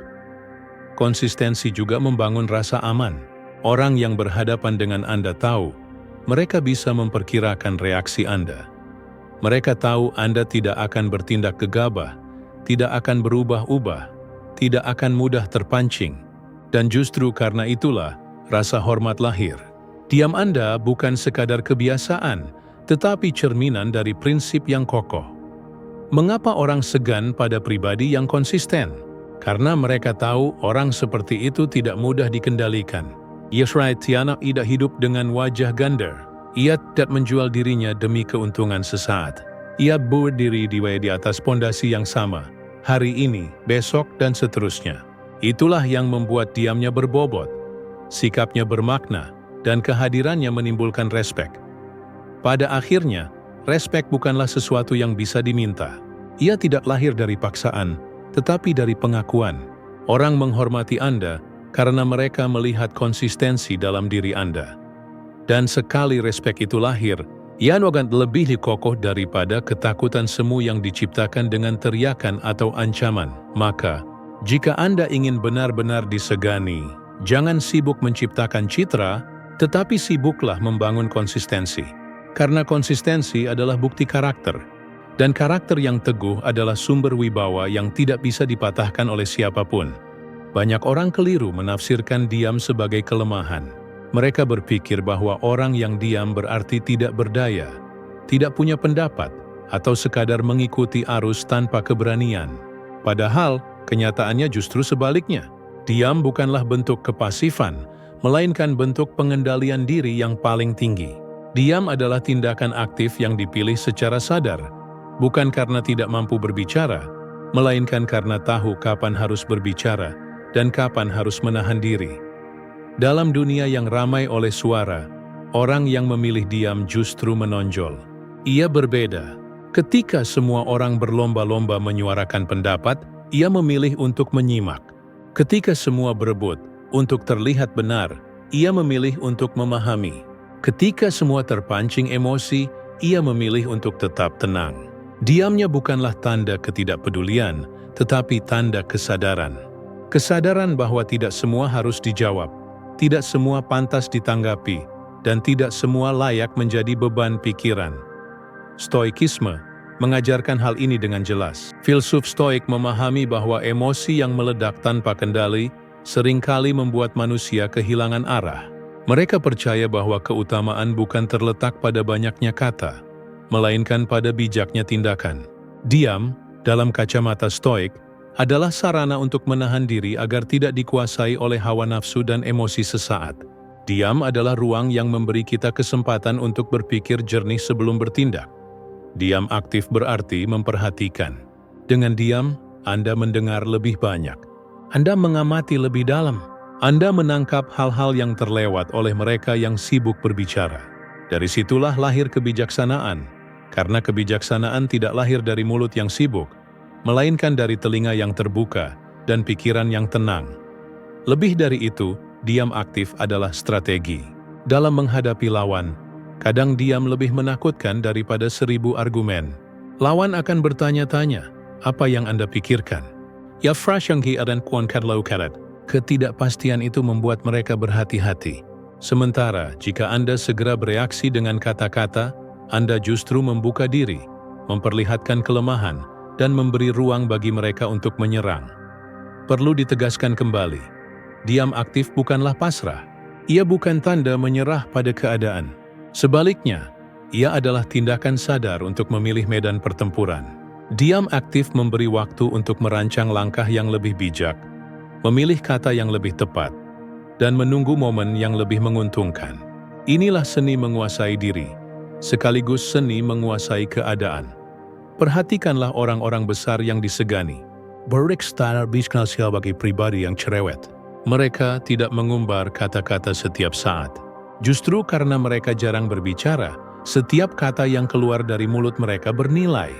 Konsistensi juga membangun rasa aman. Orang yang berhadapan dengan Anda tahu, mereka bisa memperkirakan reaksi Anda. Mereka tahu Anda tidak akan bertindak gegabah, tidak akan berubah-ubah, tidak akan mudah terpancing. Dan justru karena itulah, rasa hormat lahir. Diam Anda bukan sekadar kebiasaan, tetapi cerminan dari prinsip yang kokoh. Mengapa orang segan pada pribadi yang konsisten? Karena mereka tahu orang seperti itu tidak mudah dikendalikan. Yesrai Tiana tidak hidup dengan wajah ganda. Ia tidak menjual dirinya demi keuntungan sesaat. Ia berdiri di atas pondasi yang sama, hari ini, besok, dan seterusnya. Itulah yang membuat diamnya berbobot, sikapnya bermakna, dan kehadirannya menimbulkan respek. Pada akhirnya, respek bukanlah sesuatu yang bisa diminta. Ia tidak lahir dari paksaan, tetapi dari pengakuan. Orang menghormati Anda karena mereka melihat konsistensi dalam diri Anda. Dan sekali respek itu lahir, ia akan lebih kokoh daripada ketakutan semu yang diciptakan dengan teriakan atau ancaman. Maka, jika Anda ingin benar-benar disegani, jangan sibuk menciptakan citra, tetapi sibuklah membangun konsistensi. Karena konsistensi adalah bukti karakter, dan karakter yang teguh adalah sumber wibawa yang tidak bisa dipatahkan oleh siapapun. Banyak orang keliru menafsirkan diam sebagai kelemahan. Mereka berpikir bahwa orang yang diam berarti tidak berdaya, tidak punya pendapat, atau sekadar mengikuti arus tanpa keberanian. Padahal, kenyataannya justru sebaliknya. Diam bukanlah bentuk kepasifan, melainkan bentuk pengendalian diri yang paling tinggi. Diam adalah tindakan aktif yang dipilih secara sadar, bukan karena tidak mampu berbicara, melainkan karena tahu kapan harus berbicara dan kapan harus menahan diri. Dalam dunia yang ramai oleh suara, orang yang memilih diam justru menonjol. Ia berbeda. Ketika semua orang berlomba-lomba menyuarakan pendapat, ia memilih untuk menyimak. Ketika semua berebut untuk terlihat benar, ia memilih untuk memahami. Ketika semua terpancing emosi, ia memilih untuk tetap tenang. Diamnya bukanlah tanda ketidakpedulian, tetapi tanda kesadaran. Kesadaran bahwa tidak semua harus dijawab, tidak semua pantas ditanggapi, dan tidak semua layak menjadi beban pikiran. Stoikisme mengajarkan hal ini dengan jelas. Filsuf Stoik memahami bahwa emosi yang meledak tanpa kendali seringkali membuat manusia kehilangan arah. Mereka percaya bahwa keutamaan bukan terletak pada banyaknya kata, melainkan pada bijaknya tindakan. Diam, dalam kacamata Stoik, adalah sarana untuk menahan diri agar tidak dikuasai oleh hawa nafsu dan emosi sesaat. Diam adalah ruang yang memberi kita kesempatan untuk berpikir jernih sebelum bertindak. Diam aktif berarti memperhatikan. Dengan diam, Anda mendengar lebih banyak. Anda mengamati lebih dalam. Anda menangkap hal-hal yang terlewat oleh mereka yang sibuk berbicara. Dari situlah lahir kebijaksanaan, karena kebijaksanaan tidak lahir dari mulut yang sibuk, melainkan dari telinga yang terbuka dan pikiran yang tenang. Lebih dari itu, diam aktif adalah strategi. Dalam menghadapi lawan, kadang diam lebih menakutkan daripada 1000 argumen. Lawan akan bertanya-tanya, apa yang Anda pikirkan? Ya frasangki adan kuan kadlau karat. Ketidakpastian itu membuat mereka berhati-hati. Sementara, jika Anda segera bereaksi dengan kata-kata, Anda justru membuka diri, memperlihatkan kelemahan, dan memberi ruang bagi mereka untuk menyerang. Perlu ditegaskan kembali, diam aktif bukanlah pasrah. Ia bukan tanda menyerah pada keadaan. Sebaliknya, ia adalah tindakan sadar untuk memilih medan pertempuran. Diam aktif memberi waktu untuk merancang langkah yang lebih bijak, memilih kata yang lebih tepat, dan menunggu momen yang lebih menguntungkan. Inilah seni menguasai diri, sekaligus seni menguasai keadaan. Perhatikanlah orang-orang besar yang disegani. Beric Steiner dikenal sebagai pribadi yang cerewet. Mereka tidak mengumbar kata-kata setiap saat. Justru karena mereka jarang berbicara, setiap kata yang keluar dari mulut mereka bernilai.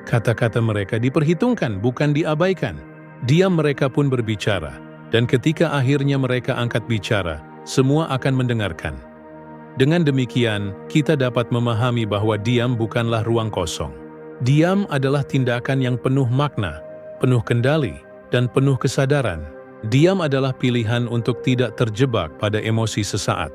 Kata-kata mereka diperhitungkan, bukan diabaikan. Diam mereka pun berbicara, dan ketika akhirnya mereka angkat bicara, semua akan mendengarkan. Dengan demikian, kita dapat memahami bahwa diam bukanlah ruang kosong. Diam adalah tindakan yang penuh makna, penuh kendali, dan penuh kesadaran. Diam adalah pilihan untuk tidak terjebak pada emosi sesaat.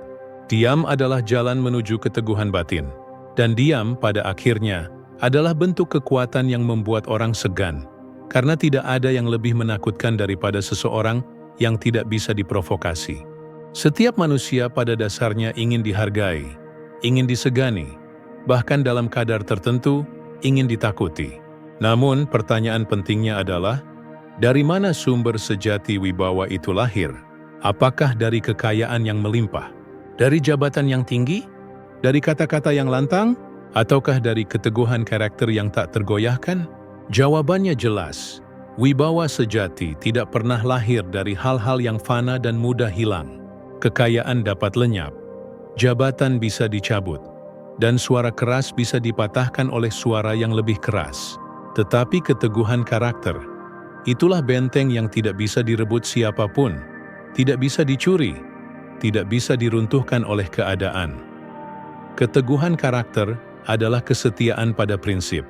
Diam adalah jalan menuju keteguhan batin. Dan diam pada akhirnya adalah bentuk kekuatan yang membuat orang segan. Karena tidak ada yang lebih menakutkan daripada seseorang yang tidak bisa diprovokasi. Setiap manusia pada dasarnya ingin dihargai, ingin disegani, bahkan dalam kadar tertentu ingin ditakuti. Namun pertanyaan pentingnya adalah, dari mana sumber sejati wibawa itu lahir? Apakah dari kekayaan yang melimpah? Dari jabatan yang tinggi? Dari kata-kata yang lantang? Ataukah dari keteguhan karakter yang tak tergoyahkan? Jawabannya jelas, wibawa sejati tidak pernah lahir dari hal-hal yang fana dan mudah hilang. Kekayaan dapat lenyap, jabatan bisa dicabut, dan suara keras bisa dipatahkan oleh suara yang lebih keras. Tetapi keteguhan karakter, itulah benteng yang tidak bisa direbut siapapun, tidak bisa dicuri, tidak bisa diruntuhkan oleh keadaan. Keteguhan karakter adalah kesetiaan pada prinsip.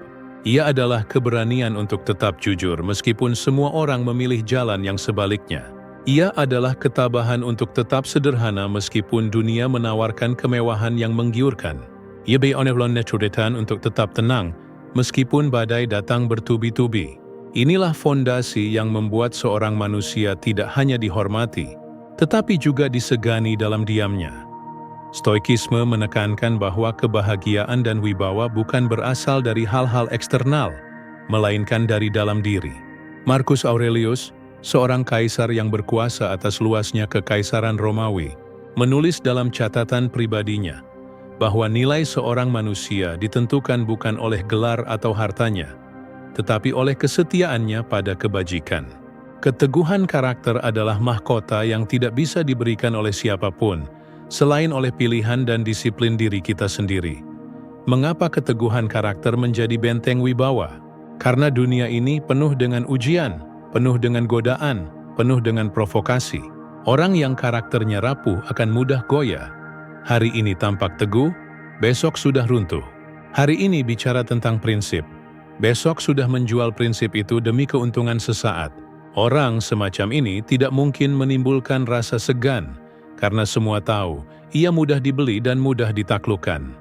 Ia adalah keberanian untuk tetap jujur meskipun semua orang memilih jalan yang sebaliknya. Ia adalah ketabahan untuk tetap sederhana meskipun dunia menawarkan kemewahan yang menggiurkan. Ia beroneh untuk tetap tenang meskipun badai datang bertubi-tubi. Inilah fondasi yang membuat seorang manusia tidak hanya dihormati, tetapi juga disegani dalam diamnya. Stoikisme menekankan bahwa kebahagiaan dan wibawa bukan berasal dari hal-hal eksternal, melainkan dari dalam diri. Marcus Aurelius, seorang kaisar yang berkuasa atas luasnya kekaisaran Romawi, menulis dalam catatan pribadinya bahwa nilai seorang manusia ditentukan bukan oleh gelar atau hartanya, tetapi oleh kesetiaannya pada kebajikan. Keteguhan karakter adalah mahkota yang tidak bisa diberikan oleh siapapun, selain oleh pilihan dan disiplin diri kita sendiri. Mengapa keteguhan karakter menjadi benteng wibawa? Karena dunia ini penuh dengan ujian, penuh dengan godaan, penuh dengan provokasi. Orang yang karakternya rapuh akan mudah goyah. Hari ini tampak teguh, besok sudah runtuh. Hari ini bicara tentang prinsip, besok sudah menjual prinsip itu demi keuntungan sesaat. Orang semacam ini tidak mungkin menimbulkan rasa segan, karena semua tahu, ia mudah dibeli dan mudah ditaklukkan.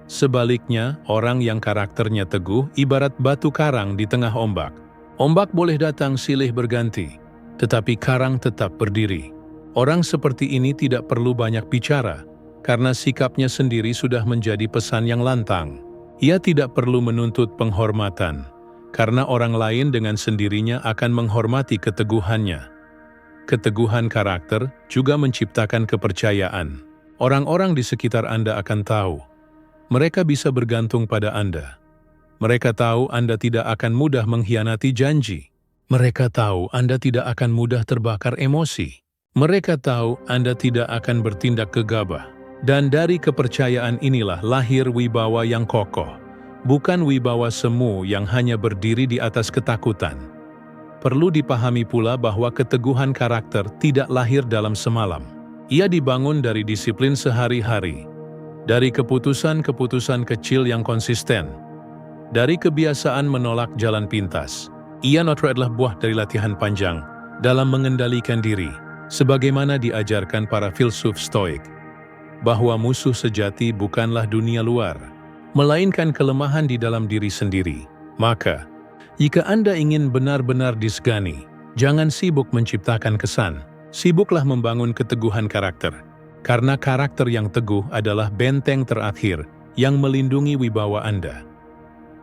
Sebaliknya, orang yang karakternya teguh ibarat batu karang di tengah ombak. Ombak boleh datang silih berganti, tetapi karang tetap berdiri. Orang seperti ini tidak perlu banyak bicara, karena sikapnya sendiri sudah menjadi pesan yang lantang. Ia tidak perlu menuntut penghormatan, karena orang lain dengan sendirinya akan menghormati keteguhannya. Keteguhan karakter juga menciptakan kepercayaan. Orang-orang di sekitar Anda akan tahu, mereka bisa bergantung pada Anda. Mereka tahu Anda tidak akan mudah mengkhianati janji. Mereka tahu Anda tidak akan mudah terbakar emosi. Mereka tahu Anda tidak akan bertindak gegabah. Dan dari kepercayaan inilah lahir wibawa yang kokoh. bukan wibawa semu yang hanya berdiri di atas ketakutan. Perlu dipahami pula bahwa keteguhan karakter tidak lahir dalam semalam. Ia dibangun dari disiplin sehari-hari, dari keputusan-keputusan kecil yang konsisten, dari kebiasaan menolak jalan pintas. Ia notro adalah buah dari latihan panjang dalam mengendalikan diri, sebagaimana diajarkan para filsuf Stoik, bahwa musuh sejati bukanlah dunia luar, melainkan kelemahan di dalam diri sendiri. Maka, jika Anda ingin benar-benar disegani, jangan sibuk menciptakan kesan, sibuklah membangun keteguhan karakter. Karena karakter yang teguh adalah benteng terakhir yang melindungi wibawa Anda.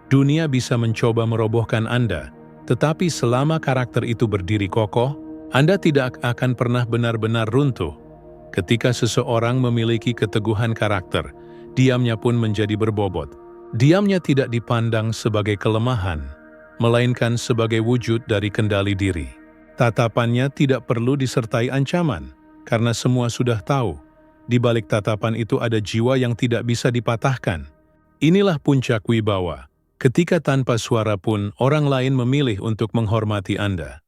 Dunia bisa mencoba merobohkan Anda, tetapi selama karakter itu berdiri kokoh, Anda tidak akan pernah benar-benar runtuh. Ketika seseorang memiliki keteguhan karakter, diamnya pun menjadi berbobot. Diamnya tidak dipandang sebagai kelemahan, melainkan sebagai wujud dari kendali diri. Tatapannya tidak perlu disertai ancaman, karena semua sudah tahu, di balik tatapan itu ada jiwa yang tidak bisa dipatahkan. Inilah puncak wibawa, ketika tanpa suara pun orang lain memilih untuk menghormati Anda.